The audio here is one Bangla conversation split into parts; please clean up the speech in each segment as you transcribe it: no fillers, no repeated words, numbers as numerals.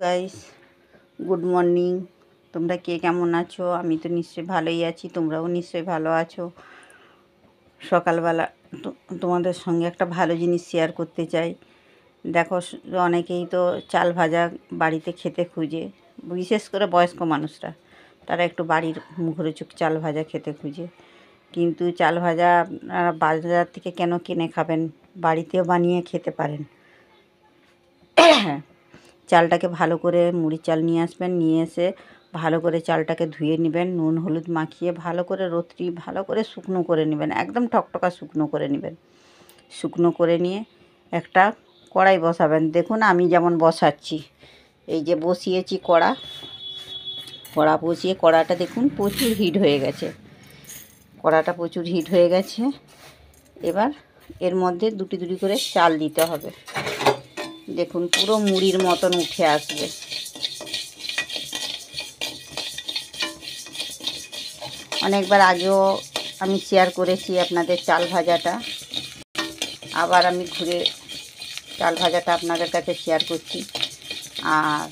Guys, good morning. তোমরা কে কেমন আছো? আমি তো নিশ্চয়ই ভালোই আছি, তোমরাও নিশ্চয়ই ভালো আছো। সকালবেলা তোমাদের সঙ্গে একটা ভালো জিনিস শেয়ার করতে চাই। দেখো, অনেকেই তো চাল ভাজা বাড়িতে খেতে খুঁজে, বিশেষ করে বয়স্ক মানুষরা। তারা একটু বাড়ির মুখরোচক চাল ভাজা খেতে খুঁজে, কিন্তু চাল ভাজা আপনারা বাজার থেকে কেন কিনে খাবেন? বাড়িতেও বানিয়ে খেতে পারেন। চালটাকে ভালো করে, মুড়ির চাল নিয়ে আসবেন, নিয়ে এসে ভালো করে চালটাকে ধুয়ে নেবেন, নুন হলুদ মাখিয়ে ভালো করে রোদ্রি ভালো করে শুকনো করে নেবেন, একদম টকটকা শুকনো করে নেবেন। শুকনো করে নিয়ে একটা কড়াই বসাবেন। দেখুন আমি যেমন বসাচ্ছি, এই যে বসিয়েছি কড়া বসিয়ে কড়াটা দেখুন প্রচুর হিট হয়ে গেছে। কড়াটা প্রচুর হিট হয়ে গেছে। এবার এর মধ্যে দুটি দুটি করে চাল দিতে হবে। দেখুন পুরো মুড়ির মতন উঠে আসবে। অনেকবার আগেও আমি শেয়ার করেছি আপনাদের চাল ভাজাটা, আবার আমি ঘুরে চাল ভাজাটা আপনাদের কাছে শেয়ার করছি। আর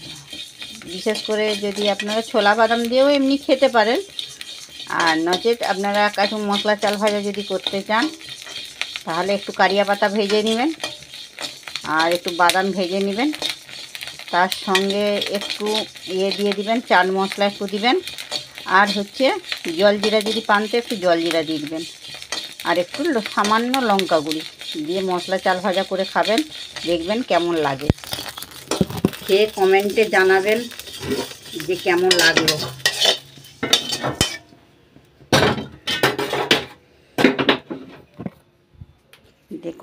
বিশেষ করে যদি আপনারা ছোলা বাদাম দিয়েও এমনি খেতে পারেন, আর নচেত আপনারা কাজু মশলা চাল ভাজা যদি করতে চান তাহলে একটু কারিয়া পাতা ভেজে নেবেন আর একটু বাদাম ভেজে নেবেন, তার সঙ্গে একটু দিয়ে দিবেন, চাট মশলা একটু দিবেন, আর হচ্ছে জলজিরা যদি পান তো একটু জলজিরা দিয়ে দিবেন, আর একটু সামান্য লঙ্কা গুঁড়ি দিয়ে মশলা চাল ভাজা করে খাবেন, দেখবেন কেমন লাগে। খেয়ে কমেন্টে জানাবেন যে কেমন লাগলো।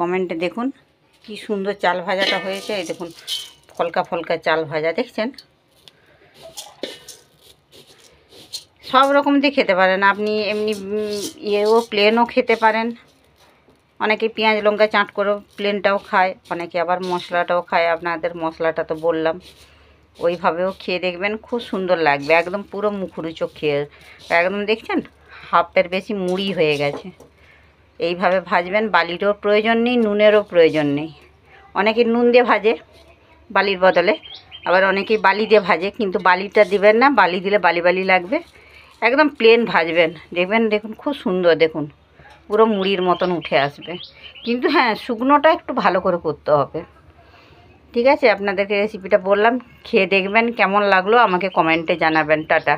কমেন্টে দেখুন কি সুন্দর চাল ভাজাটা হয়েছে। এই দেখুন ফলকা ফলকা চাল ভাজা, দেখছেন? সব রকম দিয়ে খেতে পারেন আপনি, এমনি প্লেনও খেতে পারেন। অনেকে পেঁয়াজ লঙ্কা চাট করেও প্লেনটাও খায়, অনেকে আবার মশলাটাও খায়। আপনাদের মশলাটা তো বললাম, ওইভাবেও খেয়ে দেখবেন, খুব সুন্দর লাগবে, একদম পুরো মুখরোচক খেয়ে। একদম দেখছেন হাফের বেশি মুড়ি হয়ে গেছে। এইভাবে ভাজবেন, বালিরও প্রয়োজন নেই, নুনেরও প্রয়োজন নেই। অনেকে নুন দিয়ে ভাজে বালির বদলে, আবার অনেকেই বালি দিয়ে ভাজে, কিন্তু বালিটা দিবেন না, বালি দিলে বালি বালি লাগবে। একদম প্লেন ভাজবেন, দেখবেন দেখুন খুব সুন্দর, দেখুন পুরো মুড়ির মতন উঠে আসবে। কিন্তু হ্যাঁ, শুকনোটা একটু ভালো করে করতে হবে। ঠিক আছে, আপনাদেরকে রেসিপিটা বললাম, খেয়ে দেখবেন কেমন লাগলো, আমাকে কমেন্টে জানাবেন। টাটা।